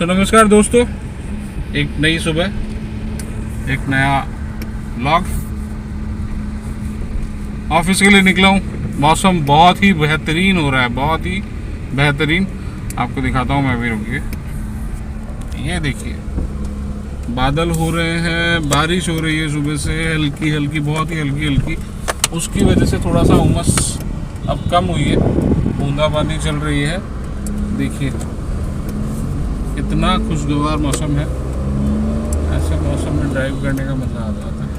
नमस्कार दोस्तों, एक नई सुबह, एक नया व्लॉग। ऑफिस के लिए निकला हूँ। मौसम बहुत ही बेहतरीन हो रहा है, बहुत ही बेहतरीन। आपको दिखाता हूँ मैं भी, रुकिए। ये देखिए, बादल हो रहे हैं, बारिश हो रही है सुबह से, हल्की हल्की, बहुत ही हल्की हल्की। उसकी वजह से थोड़ा सा उमस अब कम हुई है, बूंदाबांदी चल रही है। देखिए कितना खुशगवार मौसम है। ऐसे मौसम में ड्राइव करने का मज़ा आ जाता है।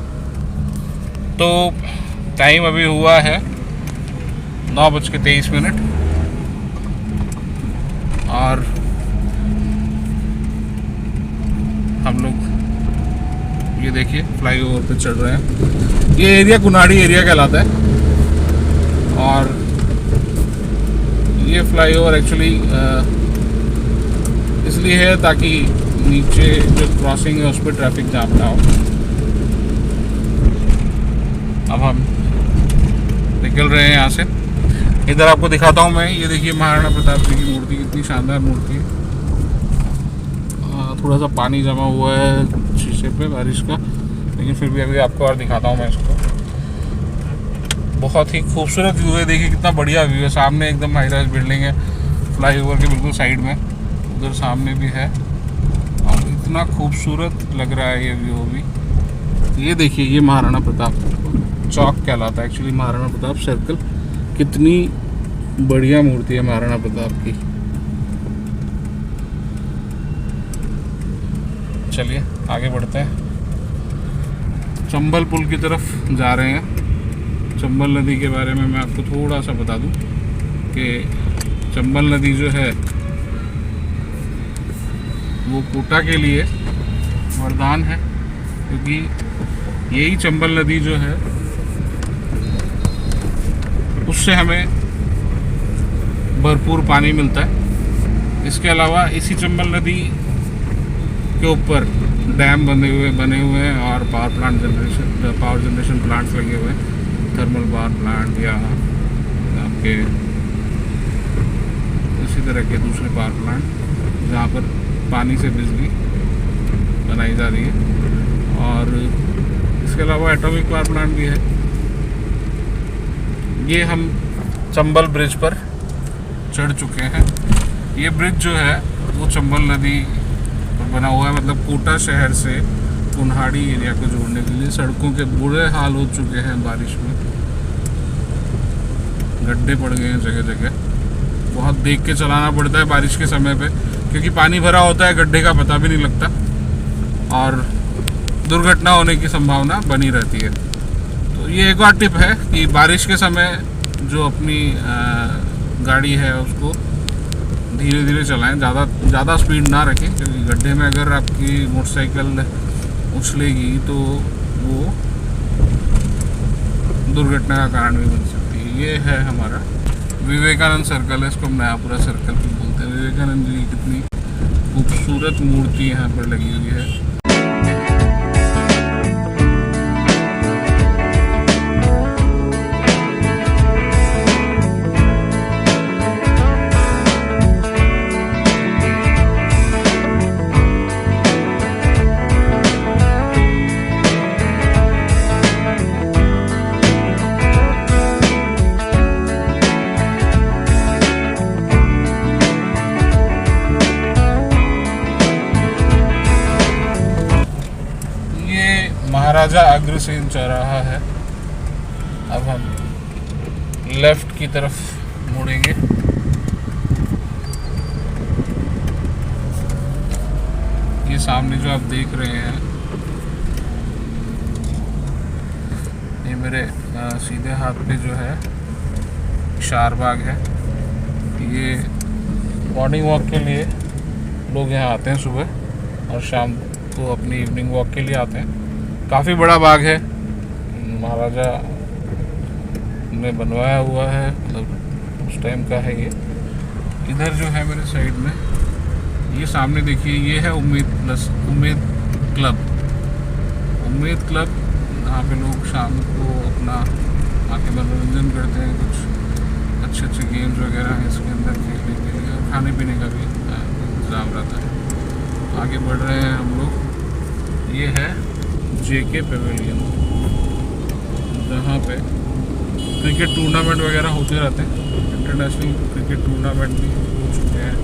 तो टाइम अभी हुआ है 9:23 और हम लोग ये देखिए फ्लाईओवर पे चढ़ रहे हैं। ये एरिया कुनाड़ी एरिया कहलाता है और ये फ्लाईओवर एक्चुअली इसलिए है ताकि नीचे जो क्रॉसिंग है उस पर ट्रैफिक जाम ना हो। अब हम निकल रहे हैं यहाँ से। इधर आपको दिखाता हूँ मैं। ये देखिए महाराणा प्रताप जी की मूर्ति, कितनी शानदार मूर्ति है। थोड़ा सा पानी जमा हुआ है शीशे पे बारिश का, लेकिन फिर भी अभी आपको और दिखाता हूँ मैं इसको। बहुत ही खूबसूरत व्यू है। देखिए कितना बढ़िया व्यू है। सामने एकदम हाई राइज बिल्डिंग है फ्लाईओवर के बिल्कुल साइड में, उधर सामने भी है और इतना खूबसूरत लग रहा है ये व्यू भी। ये देखिए, ये महाराणा प्रताप चौक कहलाता है एक्चुअली, महाराणा प्रताप सर्कल। कितनी बढ़िया मूर्ति है महाराणा प्रताप की। चलिए आगे बढ़ते हैं। चंबल पुल की तरफ जा रहे हैं। चंबल नदी के बारे में मैं आपको थोड़ा सा बता दूं कि चंबल नदी जो है वो कोटा के लिए वरदान है, क्योंकि यही चंबल नदी जो है उससे हमें भरपूर पानी मिलता है। इसके अलावा इसी चंबल नदी के ऊपर डैम बने हुए हैं और पावर जनरेशन प्लांट्स लगे हुए हैं, थर्मल पावर प्लांट या आपके इसी तरह के दूसरे पावर प्लांट जहाँ पर पानी से बिजली बनाई जा रही है। और इसके अलावा एटॉमिक पावर प्लांट भी है। ये हम चंबल ब्रिज पर चढ़ चुके हैं। ये ब्रिज जो है वो चंबल नदी पर बना हुआ है, मतलब कोटा शहर से कुन्हाड़ी एरिया को जोड़ने के लिए। सड़कों के बुरे हाल हो चुके हैं बारिश में, गड्ढे पड़ गए हैं जगह जगह। बहुत देख के चलाना पड़ता है बारिश के समय पे, क्योंकि पानी भरा होता है, गड्ढे का पता भी नहीं लगता और दुर्घटना होने की संभावना बनी रहती है। तो ये एक और टिप है कि बारिश के समय जो अपनी गाड़ी है उसको धीरे धीरे चलाएं, ज़्यादा स्पीड ना रखें, क्योंकि गड्ढे में अगर आपकी मोटरसाइकिल उछलेगी तो वो दुर्घटना का कारण भी बन सकती है। ये है हमारा विवेकानंद सर्कल है, इसको हम नयापुरा सर्कल भी बोलते हैं। विवेकानंद जी की कितनी खूबसूरत मूर्ति यहाँ पर लगी हुई है। महाराजा अग्रसेन चौराहा है। अब हम लेफ्ट की तरफ मुड़ेंगे। ये सामने जो आप देख रहे हैं, ये मेरे सीधे हाथ पे जो है शारबाग है। ये मॉर्निंग वॉक के लिए लोग यहाँ आते हैं सुबह, और शाम को अपनी इवनिंग वॉक के लिए आते हैं। काफ़ी बड़ा बाग है, महाराजा ने बनवाया हुआ है, मतलब उस टाइम का है ये। इधर जो है मेरे साइड में, ये सामने देखिए, ये है उम्मेद क्लब। यहाँ पे लोग शाम को अपना आके मनोरंजन करते हैं। कुछ अच्छे गेम्स वगैरह हैं इसके अंदर खेलने के लिए, और खाने पीने का भी इंतजाम रहता है। आगे बढ़ रहे हैं हम लोग। ये है जेके पेवेलियन, जहाँ पे क्रिकेट टूर्नामेंट वगैरह होते रहते हैं। इंटरनेशनल क्रिकेट टूर्नामेंट भी हो चुके हैं।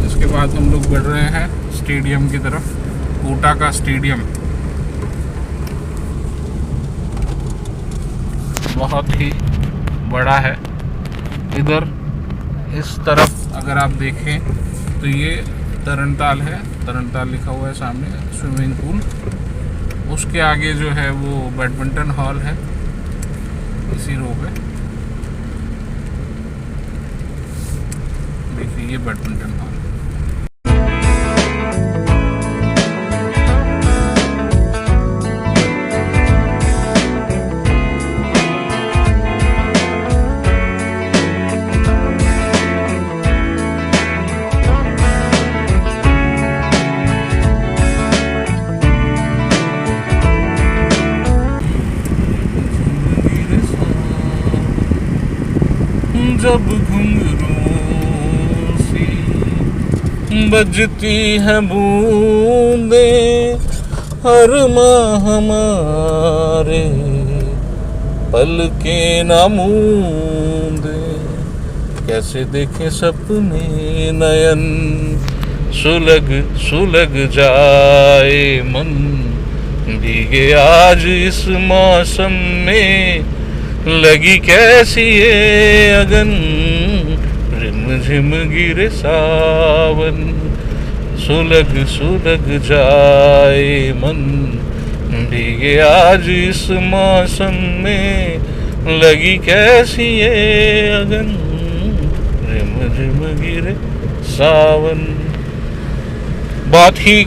इसके बाद हम लोग बढ़ रहे हैं स्टेडियम की तरफ, कोटा का स्टेडियम। बहुत ही बड़ा है। इधर इस तरफ अगर आप देखें तो ये तरणताल है, तरणताल लिखा हुआ है सामने, स्विमिंग पूल। उसके आगे जो है वो बैडमिंटन हॉल है इसी रो पे। देखिए ये बैडमिंटन हॉल। जब घुंघरूं सी बजती है बूंदे, हर माह हमारे पलके न मूंदे, कैसे देखे सपने नयन, सुलग सुलग जाए मन, भीगे आज इस मौसम में, लगी कैसी ये अगन, रिमझिम गिरे सावन, सुलग सुलग जाए मन, भीगे आज इस मौसम में, लगी कैसी ये अगन, रिमझिम गिरे सावन। बहुत ही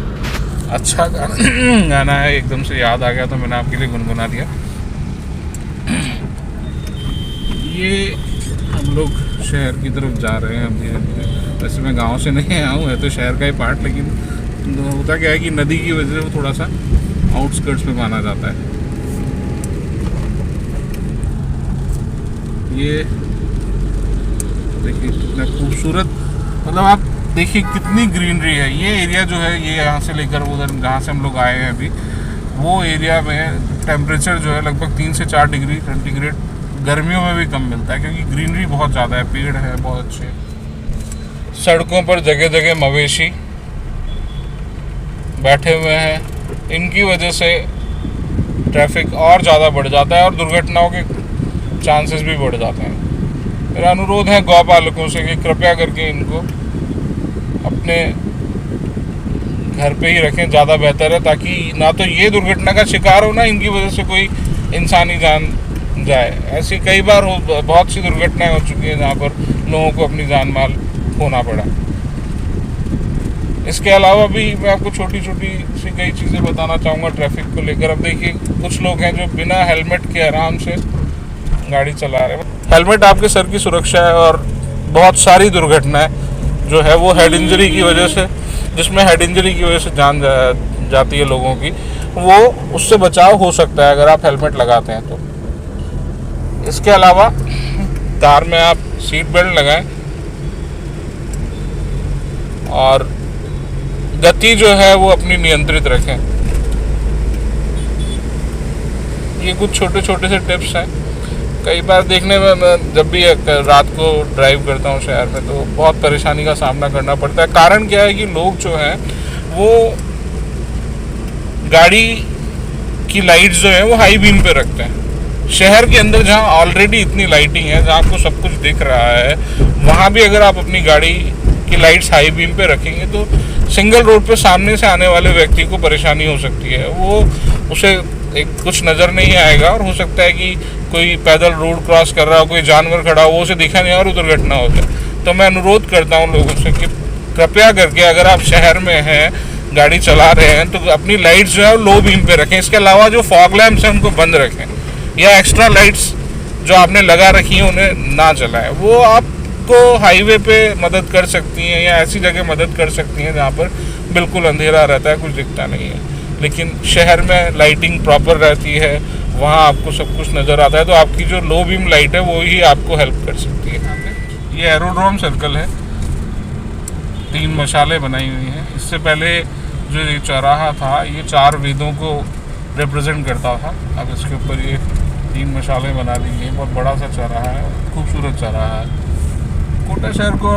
अच्छा गाना है, एकदम से याद आ गया तो मैंने आपके लिए गुनगुना दिया। ये हम लोग शहर की तरफ जा रहे हैं धीरे धीरे। वैसे मैं गांव से नहीं आया हूँ, है तो शहर का ही पार्ट, लेकिन होता क्या है कि नदी की वजह से वो थोड़ा सा आउटस्कर्ट्स में माना जाता है। ये देखिए कितना खूबसूरत, मतलब आप देखिए कितनी ग्रीनरी है। ये एरिया जो है, ये यहाँ से लेकर उधर जहाँ से हम लोग आए हैं अभी, वो एरिया में टेम्परेचर जो है लगभग 3 से 4 डिग्री सेंटीग्रेड गर्मियों में भी कम मिलता है, क्योंकि ग्रीनरी बहुत ज़्यादा है, पेड़ है बहुत अच्छे। सड़कों पर जगह जगह मवेशी बैठे हुए हैं, इनकी वजह से ट्रैफिक और ज़्यादा बढ़ जाता है और दुर्घटनाओं के चांसेस भी बढ़ जाते हैं। मेरा अनुरोध है गौ पालकों से कि कृपया करके इनको अपने घर पे ही रखें, ज़्यादा बेहतर है, ताकि ना तो ये दुर्घटना का शिकार हो, ना इनकी वजह से कोई इंसानी जान जाए। ऐसी कई बार बहुत सी दुर्घटनाएं हो चुकी हैं जहाँ पर लोगों को अपनी जान माल खोना पड़ा। इसके अलावा भी मैं आपको छोटी छोटी सी कई चीज़ें बताना चाहूँगा ट्रैफिक को लेकर। अब देखिए कुछ लोग हैं जो बिना हेलमेट के आराम से गाड़ी चला रहे हैं। हेलमेट आपके सर की सुरक्षा है, और बहुत सारी दुर्घटनाएं जो है वो हेड इंजरी की वजह से, जिसमें हेड इंजरी की वजह से जान जाती है लोगों की, वो उससे बचाव हो सकता है अगर आप हेलमेट लगाते हैं तो। इसके अलावा कार में आप सीट बेल्ट लगाएं और गति जो है वो अपनी नियंत्रित रखें। ये कुछ छोटे छोटे से टिप्स हैं। कई बार देखने में, मैं जब भी रात को ड्राइव करता हूँ शहर में, तो बहुत परेशानी का सामना करना पड़ता है। कारण क्या है कि लोग जो हैं वो गाड़ी की लाइट्स जो है वो हाई बीम पे रखते हैं। शहर के अंदर जहाँ ऑलरेडी इतनी लाइटिंग है, जहाँ आपको सब कुछ दिख रहा है, वहाँ भी अगर आप अपनी गाड़ी की लाइट्स हाई बीम पे रखेंगे तो सिंगल रोड पे सामने से आने वाले व्यक्ति को परेशानी हो सकती है। वो उसे कुछ नज़र नहीं आएगा और हो सकता है कि कोई पैदल रोड क्रॉस कर रहा हो, कोई जानवर खड़ा हो, वो उसे दिखा नहीं और दुर्घटना हो जाए। तो मैं अनुरोध करता हूँ लोगों से कि कृपया करके अगर आप शहर में हैं, गाड़ी चला रहे हैं, तो अपनी लाइट्स जो है लो बीम पे रखें। इसके अलावा जो फॉग लैंप्स हैं उनको बंद रखें, या एक्स्ट्रा लाइट्स जो आपने लगा रखी हैं उन्हें ना जलाएं। वो आपको हाईवे पे मदद कर सकती हैं या ऐसी जगह मदद कर सकती हैं जहाँ पर बिल्कुल अंधेरा रहता है, कुछ दिखता नहीं है। लेकिन शहर में लाइटिंग प्रॉपर रहती है, वहाँ आपको सब कुछ नज़र आता है, तो आपकी जो लो बीम लाइट है वो ही आपको हेल्प कर सकती है। ये एरोड्रोम सर्कल है। 3 मशालें बनाई हुई हैं। इससे पहले जो ये चौराहा था ये 4 वेदों को रिप्रेजेंट करता था। अब इसके ऊपर ये 3 मशालें बना दी गई। बहुत बड़ा सा चौराहा है, खूबसूरत चौराहा है। कोटा शहर को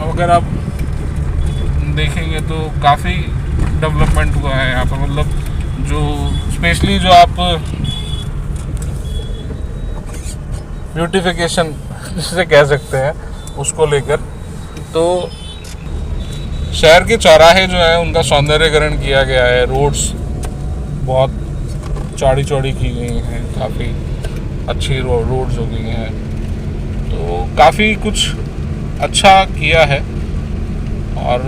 अगर आप देखेंगे तो काफ़ी डेवलपमेंट हुआ है यहाँ पर। मतलब जो स्पेशली जो आप ब्यूटिफिकेशन जिसे कह सकते हैं उसको लेकर, तो शहर के चौराहे जो है उनका सौंदर्यकरण किया गया है। रोड्स बहुत चौड़ी चौड़ी की गई हैं, काफ़ी अच्छी रोड्स हो गई हैं, तो काफ़ी कुछ अच्छा किया है। और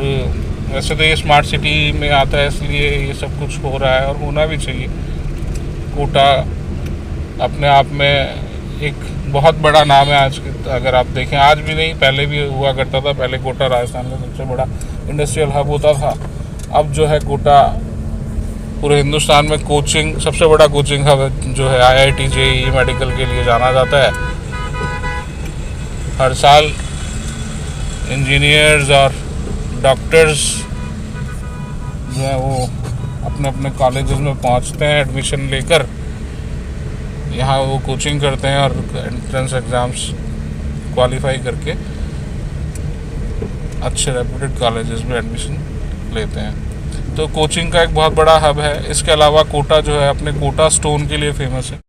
वैसे तो ये स्मार्ट सिटी में आता है, इसलिए ये सब कुछ हो रहा है और होना भी चाहिए। कोटा अपने आप में एक बहुत बड़ा नाम है आज। अगर आप देखें, आज भी नहीं, पहले भी हुआ करता था। पहले कोटा राजस्थान का सबसे बड़ा इंडस्ट्रियल हब होता था। अब जो है कोटा पूरे हिंदुस्तान में कोचिंग, सबसे बड़ा कोचिंग हब जो है IIT JEE मेडिकल के लिए जाना जाता है। हर साल इंजीनियर्स और डॉक्टर्स जो है वो अपने अपने कॉलेजेस में पहुंचते हैं एडमिशन लेकर। यहाँ वो कोचिंग करते हैं और एंट्रेंस एग्ज़ाम्स क्वालिफाई करके अच्छे रेप्यूटेड कॉलेजेस में एडमिशन लेते हैं। तो कोचिंग का एक बहुत बड़ा हब है। इसके अलावा कोटा जो है अपने कोटा स्टोन के लिए फेमस है।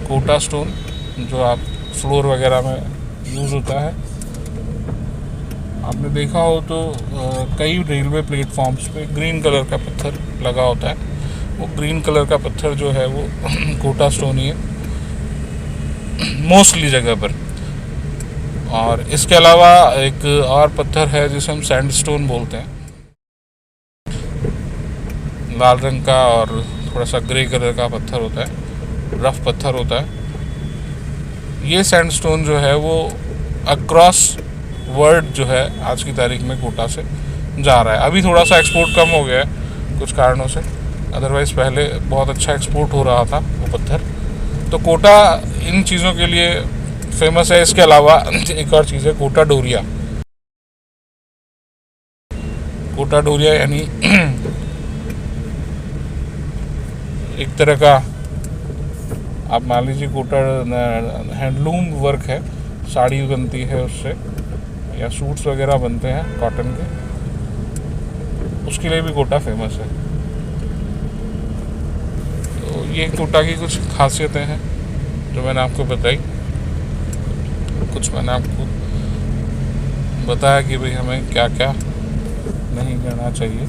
कोटा स्टोन जो आप फ्लोर वगैरह में यूज़ होता है, आपने देखा हो तो कई रेलवे प्लेटफॉर्म्स पे ग्रीन कलर का पत्थर लगा होता है। वो ग्रीन कलर का पत्थर जो है वो कोटा स्टोन ही है मोस्टली जगह पर। और इसके अलावा एक और पत्थर है जिसे हम सैंडस्टोन बोलते हैं, लाल रंग का और थोड़ा सा ग्रे कलर का पत्थर होता है, रफ पत्थर होता है। ये सैंडस्टोन जो है वो अक्रॉस वर्ल्ड जो है आज की तारीख में कोटा से जा रहा है। अभी थोड़ा सा एक्सपोर्ट कम हो गया है कुछ कारणों से, अदरवाइज़ पहले बहुत अच्छा एक्सपोर्ट हो रहा था वो पत्थर। तो कोटा इन चीज़ों के लिए फेमस है। इसके अलावा एक और चीज़ है कोटा डोरिया। कोटा डोरिया यानी एक तरह का आप मान लीजिए कोटा हैंडलूम वर्क है, साड़ी बनती है उससे, या सूट्स वगैरह बनते हैं कॉटन के, उसके लिए भी कोटा फेमस है। तो ये कोटा की कुछ खासियतें हैं जो मैंने आपको बताई। कुछ मैंने आपको बताया कि भाई हमें क्या क्या नहीं करना चाहिए।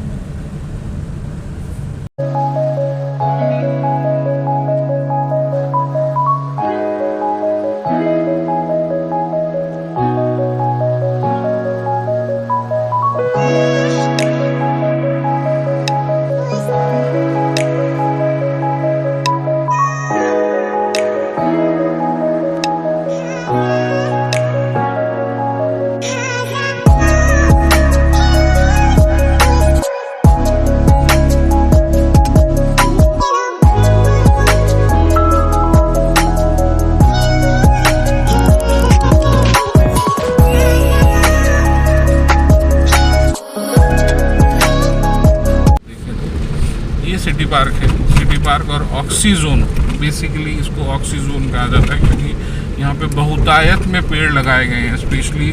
सिटी पार्क है, सिटी पार्क और ऑक्सीजोन, बेसिकली इसको ऑक्सीजोन कहा जाता है क्योंकि यहाँ पे बहुतायत में पेड़ लगाए गए हैं। स्पेशली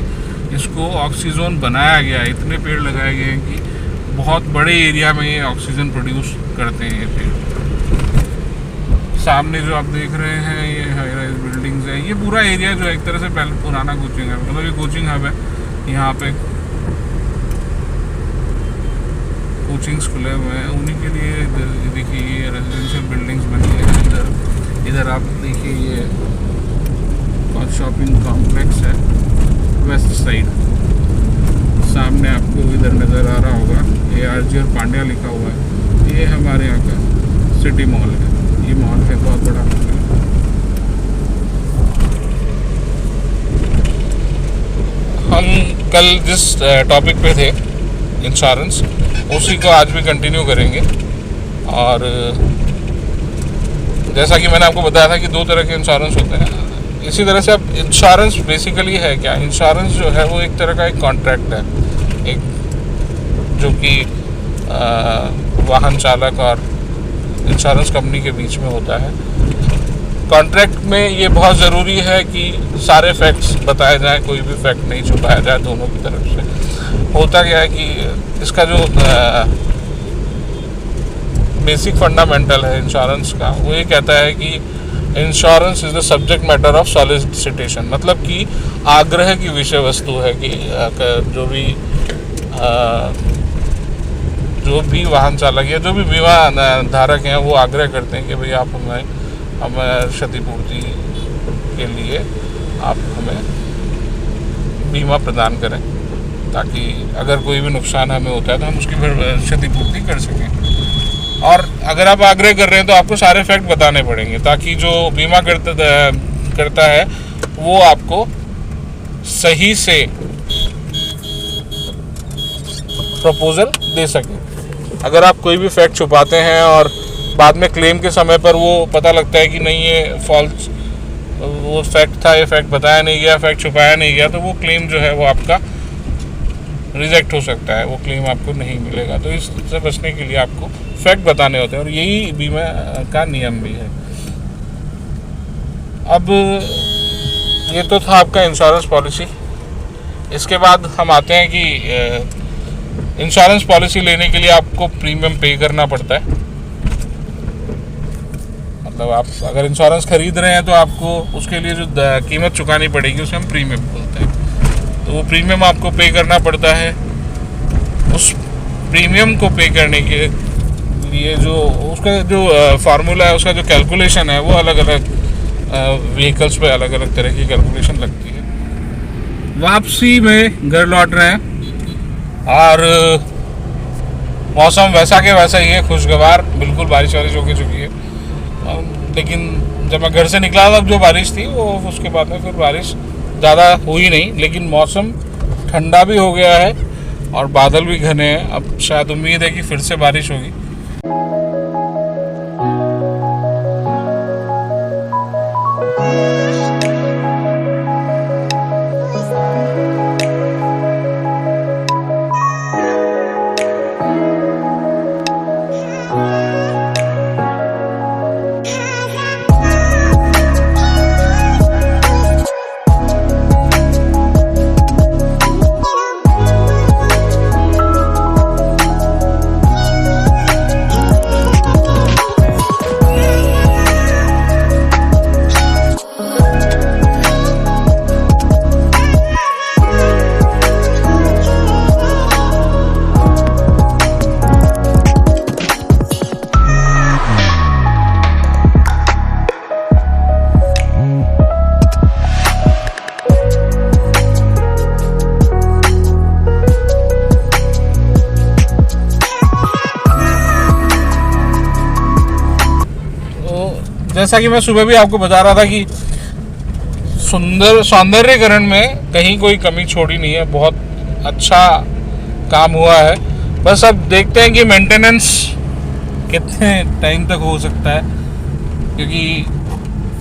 इसको ऑक्सीजोन बनाया गया है, इतने पेड़ लगाए गए हैं कि बहुत बड़े एरिया में ये ऑक्सीजन प्रोड्यूस करते हैं ये पेड़। सामने जो आप देख रहे हैं ये हाई राइज बिल्डिंग्स हैं। ये पूरा एरिया जो है एक तरह से पहले पुराना कोचिंग है, मतलब ये कोचिंग हब है। यहाँ पे कोचिंग्स खुले हुए हैं, उन्हीं के लिए देखिए ये रेजिडेंशियल बिल्डिंग्स बनी है। इधर आप देखिए ये शॉपिंग कॉम्प्लेक्स है वेस्ट साइड। सामने आपको इधर नज़र आ रहा होगा ARG और पांड्या लिखा हुआ है। ये हमारे यहाँ का सिटी मॉल है। ये मॉल है, बहुत बड़ा मॉल है। हम कल जिस टॉपिक पे थे इंश्योरेंस, उसी को आज भी कंटिन्यू करेंगे। और जैसा कि मैंने आपको बताया था कि 2 तरह के इंश्योरेंस होते हैं। इसी तरह से अब इंश्योरेंस बेसिकली है क्या? इंश्योरेंस जो है वो एक तरह का एक कॉन्ट्रैक्ट है, एक जो कि वाहन चालक और इंश्योरेंस कंपनी के बीच में होता है। कॉन्ट्रैक्ट में ये बहुत ज़रूरी है कि सारे फैक्ट्स बताए जाएं, कोई भी फैक्ट नहीं छुपाया जाए दोनों की तरफ से। होता क्या है कि इसका जो बेसिक फंडामेंटल है इंश्योरेंस का, वो ये कहता है कि insurance is the subject matter of solicitation, मतलब कि आग्रह की विषय वस्तु है कि जो भी वाहन चालक या जो भी बीमा धारक हैं वो आग्रह करते हैं कि भाई आप हमें क्षतिपूर्ति के लिए आप हमें बीमा प्रदान करें, ताकि अगर कोई भी नुकसान हमें होता है तो हम उसकी क्षतिपूर्ति कर सकें। और अगर आप आग्रह कर रहे हैं तो आपको सारे फैक्ट बताने पड़ेंगे, ताकि जो बीमा करता है वो आपको सही से प्रपोजल दे सके। अगर आप कोई भी फैक्ट छुपाते हैं और बाद में क्लेम के समय पर वो पता लगता है कि नहीं ये फॉल्स, वो फैक्ट था, ये फैक्ट बताया नहीं गया, फैक्ट छुपाया नहीं गया, तो वो क्लेम जो है वो आपका रिजेक्ट हो सकता है, वो क्लेम आपको नहीं मिलेगा। तो इससे बचने के लिए आपको फैक्ट बताने होते हैं, और यही बीमा का नियम भी है। अब ये तो था आपका इंश्योरेंस पॉलिसी। इसके बाद हम आते हैं कि इंश्योरेंस पॉलिसी लेने के लिए आपको प्रीमियम पे करना पड़ता है। मतलब आप अगर इंश्योरेंस खरीद रहे हैं तो आपको उसके लिए जो कीमत चुकानी पड़ेगी उसे हम प्रीमियम बोलते हैं। तो वो प्रीमियम आपको पे करना पड़ता है। उस प्रीमियम को पे करने के लिए जो उसका जो फार्मूला है, उसका जो कैलकुलेशन है, वो अलग अलग व्हीकल्स पे अलग अलग तरह की कैलकुलेशन लगती है। वापसी में घर लौट रहे हैं और मौसम वैसा के वैसा ही है, खुशगवार, बिल्कुल बारिश वारिश होके चुकी है। लेकिन जब मैं घर से निकला तब जो बारिश थी वो उसके बाद में फिर बारिश ज़्यादा हुई नहीं, लेकिन मौसम ठंडा भी हो गया है और बादल भी घने हैं। अब शायद उम्मीद है कि फिर से बारिश होगी। जैसा कि मैं सुबह भी आपको बता रहा था कि सौंदर्यकरण में कहीं कोई कमी छोड़ी नहीं है, बहुत अच्छा काम हुआ है। बस अब देखते हैं कि मेंटेनेंस कितने टाइम तक हो सकता है, क्योंकि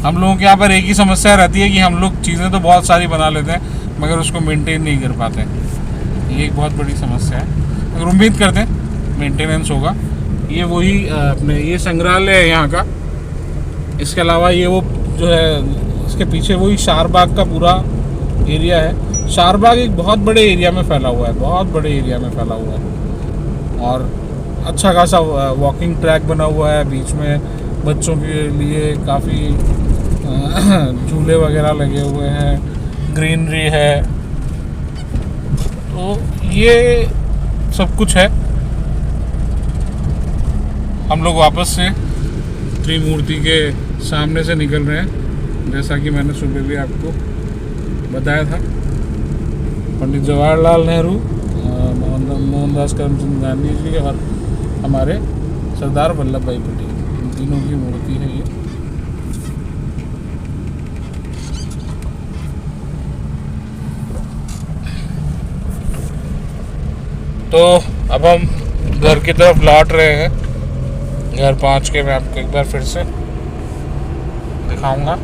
हम लोगों के यहाँ पर एक ही समस्या रहती है कि हम लोग चीज़ें तो बहुत सारी बना लेते हैं मगर उसको मेंटेन नहीं कर पाते। ये एक बहुत बड़ी समस्या है। अगर उम्मीद करते हैं मेंटेनेंस होगा। ये वही अपने ये संग्रहालय है यहाँ का। इसके अलावा ये वो जो है इसके पीछे वही शारबाग का पूरा एरिया है। शारबाग एक बहुत बड़े एरिया में फैला हुआ है, बहुत बड़े एरिया में फैला हुआ है, और अच्छा खासा वॉकिंग ट्रैक बना हुआ है। बीच में बच्चों के लिए काफ़ी झूले वगैरह लगे हुए हैं, ग्रीनरी है। तो ये सब कुछ है। हम लोग वापस से त्रिमूर्ति के सामने से निकल रहे हैं, जैसा कि मैंने सुबह भी आपको बताया था। पंडित जवाहरलाल नेहरू, मोहनदास करमचंद गांधी जी और हमारे सरदार वल्लभ भाई पटेल, इन तीनों की मूर्ति है ये। तो अब हम घर की तरफ लौट रहे हैं। घर पहुंच के मैं आपको एक बार फिर से दिखाऊंगा।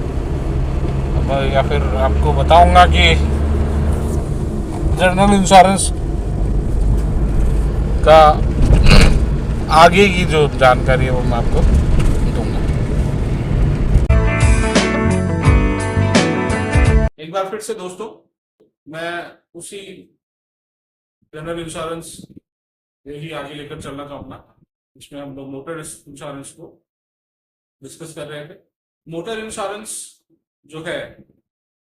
या फिर आपको बताऊंगा कि जनरल इंश्योरेंस का आगे की जो जानकारी है वो मैं आपको दूंगा। एक बार फिर से दोस्तों, मैं उसी जनरल इंश्योरेंस यही आगे लेकर चलना चाहूँगा। इसमें हम लोग मोटर इंश्योरेंस को डिस्कस कर रहे थे। मोटर इंश्योरेंस जो है,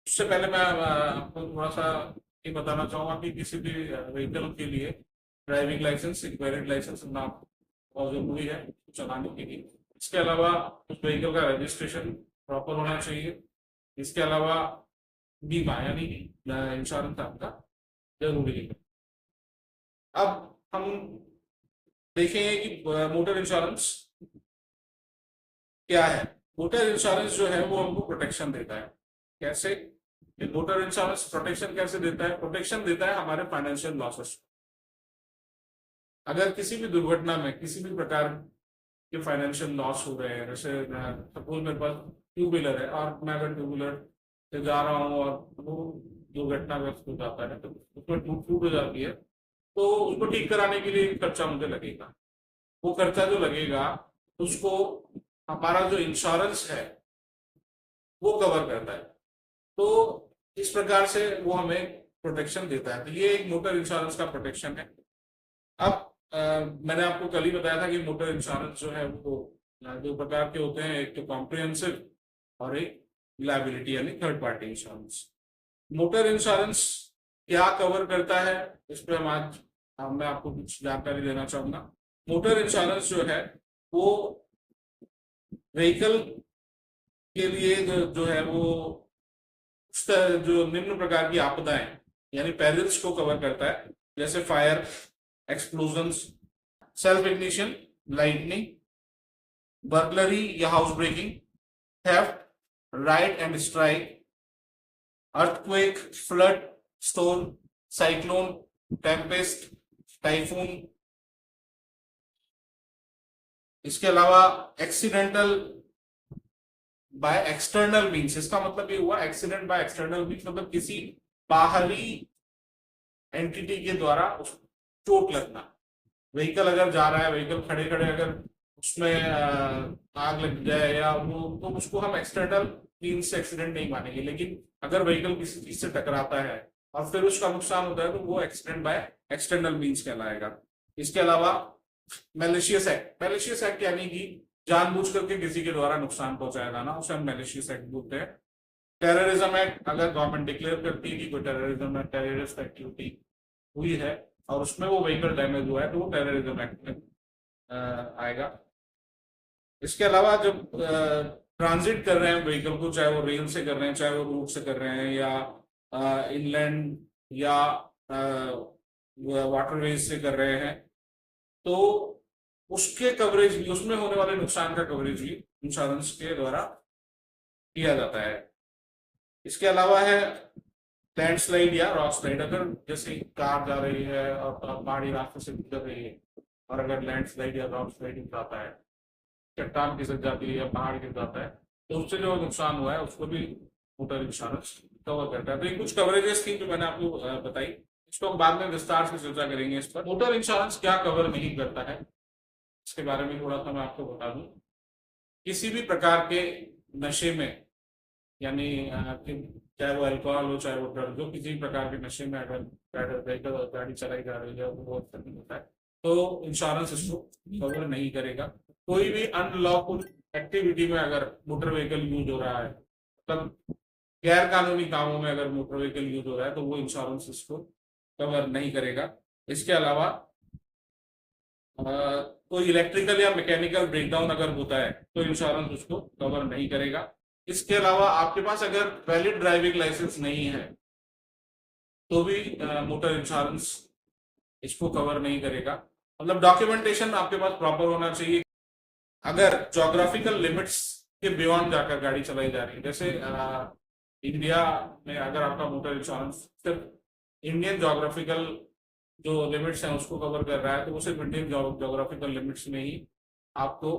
उससे पहले मैं आपको थोड़ा सा ये बताना चाहूँगा कि किसी भी व्हीकल के लिए ड्राइविंग लाइसेंस, एक वैलिड लाइसेंस होना बहुत जरूरी है चलाने के लिए। इसके अलावा उस व्हीकल का रजिस्ट्रेशन प्रॉपर होना चाहिए। इसके अलावा बीमा यानी इंश्योरेंस आपका जरूरी है। अब हम देखेंगे कि मोटर इंश्योरेंस क्या है। मोटर इंश्योरेंस जो है वो हमको प्रोटेक्शन देता है। कैसे? मोटर इंश्योरेंस प्रोटेक्शन कैसे देता है? प्रोटेक्शन देता है हमारे फाइनेंशियल लॉसेस। अगर किसी भी दुर्घटना में किसी भी प्रकार के फाइनेंशियल लॉस हो रहे हैं, जैसे सपोज मेरे पास टू व्हीलर है और मैं अगर टू व्हीलर से जा रहा हूँ और वो दुर्घटनाग्रस्त हो जाता है तो उसमें टूट हो जाती है, तो उसको ठीक कराने के लिए खर्चा मुझे लगेगा। वो खर्चा जो लगेगा उसको हमारा जो इंश्योरेंस है वो कवर करता है। तो इस प्रकार से वो हमें प्रोटेक्शन देता है। तो ये एक मोटर इंश्योरेंस का प्रोटेक्शन है। अब मैंने आपको कल ही बताया था कि मोटर इंश्योरेंस जो है वो दो प्रकार के होते हैं, एक तो कॉम्प्रिहेंसिव और एक लायबिलिटी यानी third party insurance. Motor insurance क्या कवर करता है, इस पर हम आज मैं आपको कुछ जानकारी देना चाहूंगा। मोटर इंश्योरेंस जो है वो व्हीकल के लिए जो है वो जो निम्न प्रकार की आपदाएं यानी पेरिल्स को कवर करता है, जैसे fire, explosions, self ignition, lightning, burglary या house breaking, theft, riot and strike, earthquake, flood, storm, cyclone, tempest, typhoon. इसके अलावा एक्सीडेंटल बाय एक्सटर्नल मीन्स, इसका मतलब ये हुआ एक्सीडेंट बाय एक्सटर्नल मीन्स, मतलब किसी बाहरी एंटिटी के द्वारा उस चोट लगना। व्हीकल अगर जा रहा है, व्हीकल खड़े खड़े अगर उसमें आग लग जाए या वो, तो उसको हम एक्सटर्नल मीन्स से एक्सीडेंट नहीं मानेंगे। लेकिन अगर व्हीकल किसी चीज से टकराता है और फिर उसका नुकसान होता है तो वो एक्सीडेंट बाय एक्सटर्नल मीन्स कहलाएगा। इसके अलावा मैलिशियस एक्ट यानी कि जानबूझ करके किसी के द्वारा नुकसान पहुंचाया जाना, उसे हम मैलिशियस एक्ट बोलते हैं। टेररिज्म एक्ट, अगर गवर्नमेंट डिक्लेयर करती है कि कोई टेररिज्म या टेररिस्ट एक्टिविटी हुई है और उसमें वो व्हीकल डैमेज हुआ है तो वो टेररिज्म एक्ट में आएगा। इसके अलावा जब ट्रांजिट कर रहे हैं व्हीकल को, चाहे वो रेल से कर रहे हैं, चाहे वो रोड से कर रहे हैं, या इनलैंड या वाटरवेज से कर रहे हैं, तो उसके कवरेज भी, उसमें होने वाले नुकसान का कवरेज भी इंश्योरेंस के द्वारा किया जाता है। इसके अलावा है लैंडस्लाइड या रॉक स्लाइड। अगर जैसे कार जा रही है और पहाड़ी रास्ते से गुजर रही है और अगर लैंडस्लाइड या रॉक स्लाइड जाता है, चट्टान खिसक जाती है या पहाड़ गिर जाता है, तो उससे जो नुकसान हुआ है उसको भी मोटर इंश्योरेंस कवर करता है। तो ये कुछ कवरेजेस थी जो मैंने आपको बताई, इसको हम बाद में विस्तार से चर्चा करेंगे। इस पर मोटर इंश्योरेंस क्या कवर नहीं करता है इसके बारे में थोड़ा सा मैं आपको बता दूं। किसी भी प्रकार के नशे में, यानी चाहे वो अल्कोहल हो चाहे वो ड्रग हो, किसी भी प्रकार के नशे में अगर गाड़ी चलाई जा रही है वो बहुत नहीं होता है तो इंश्योरेंस इसको कवर नहीं करेगा। कोई भी अनलॉफुल एक्टिविटी में अगर मोटर व्हीकल यूज हो रहा है, तब गैर कानूनी कामों में अगर मोटर व्हीकल यूज हो रहा है तो वो इंश्योरेंस इसको कवर नहीं करेगा। इसके अलावा कोई इलेक्ट्रिकल या मैकेनिकल ब्रेकडाउन अगर होता है तो इंश्योरेंस उसको कवर नहीं करेगा। इसके अलावा आपके पास अगर वैलिड ड्राइविंग लाइसेंस नहीं है तो भी मोटर इंश्योरेंस इसको कवर नहीं करेगा। मतलब डॉक्यूमेंटेशन आपके पास प्रॉपर होना चाहिए। अगर जोग्राफिकल लिमिट्स के बियॉन्ड जाकर गाड़ी चलाई जा रही है, जैसे इंडिया में अगर आपका मोटर इंश्योरेंस सिर्फ इंडियन जोग्राफिकल जो लिमिट्स हैं उसको कवर कर रहा है तो वो सिर्फ इंडियन जोग्राफिकल लिमिट्स में ही आपको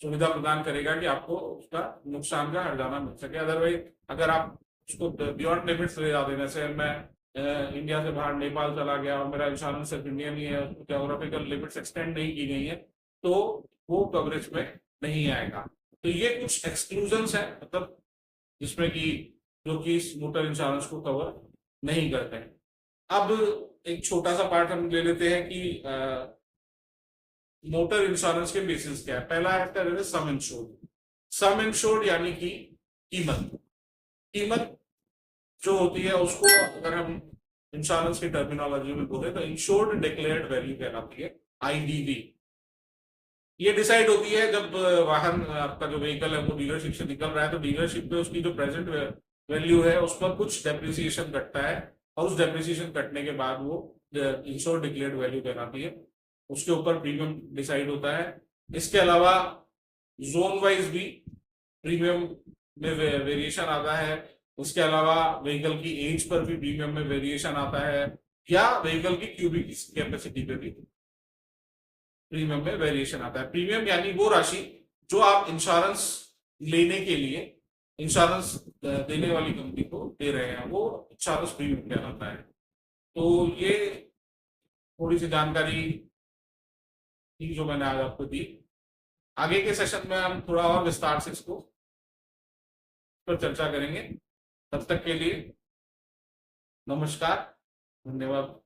सुविधा प्रदान करेगा कि आपको उसका नुकसान का हर्जाना मिल सके। अदरवाइज अगर आप उसको बियॉन्ड लिमिट्स ले जाते हैं, जैसे मैं इंडिया से बाहर नेपाल चला गया और मेरा इंश्योरेंस सिर्फ इंडियन ही है, जोग्राफिकल लिमिट्स एक्सटेंड नहीं की गई है, तो वो कवरेज में नहीं आएगा। तो ये कुछ एक्सक्लूजन्स है, मतलब जिसमें कि जो कि मोटर इंश्योरेंस को कवर नहीं करते हैं। अब एक छोटा सा पार्ट हम ले लेते हैं कि मोटर इंश्योरेंस के बेसिस क्या है। पहला है सम इंश्योर्ड। सम इंश्योर्ड यानी कि कीमत। कीमत जो होती है उसको अगर हम इंश्योरेंस की टर्मिनोलॉजी में बोले तो इंश्योर्ड डिक्लेयर्ड वैल्यू कहलाती है, आईडीवी। ये डिसाइड होती है जब वाहन आपका जो व्हीकल है वो डीलरशिप से निकल रहा है, तो डीलरशिप पे उसकी जो प्रेजेंट वैल्यू है उस पर कुछ डेप्रिसिएशन कटता है, और उस डेप्रिसिएशन कटने के बाद वो इंश्योर्ड डिक्लेयर्ड वैल्यू कहलाती है। उसके ऊपर प्रीमियम डिसाइड होता है। इसके अलावा जोन वाइज भी प्रीमियम में वेरिएशन आता है। उसके अलावा व्हीकल की एज पर भी प्रीमियम में वेरिएशन आता है, या व्हीकल की क्यूबिक कैपेसिटी पे भी प्रीमियम में वेरिएशन आता है। प्रीमियम यानी वो राशि जो आप इंश्योरेंस लेने के लिए इंश्योरेंस देने वाली कंपनी को दे रहे हैं, वो इंश्योरेंस प्रीमियम कहलाता है। तो ये थोड़ी सी जानकारी थी जो मैंने आज आपको दी। आगे के सेशन में हम थोड़ा और विस्तार से इसको पर चर्चा करेंगे। तब तक के लिए नमस्कार, धन्यवाद।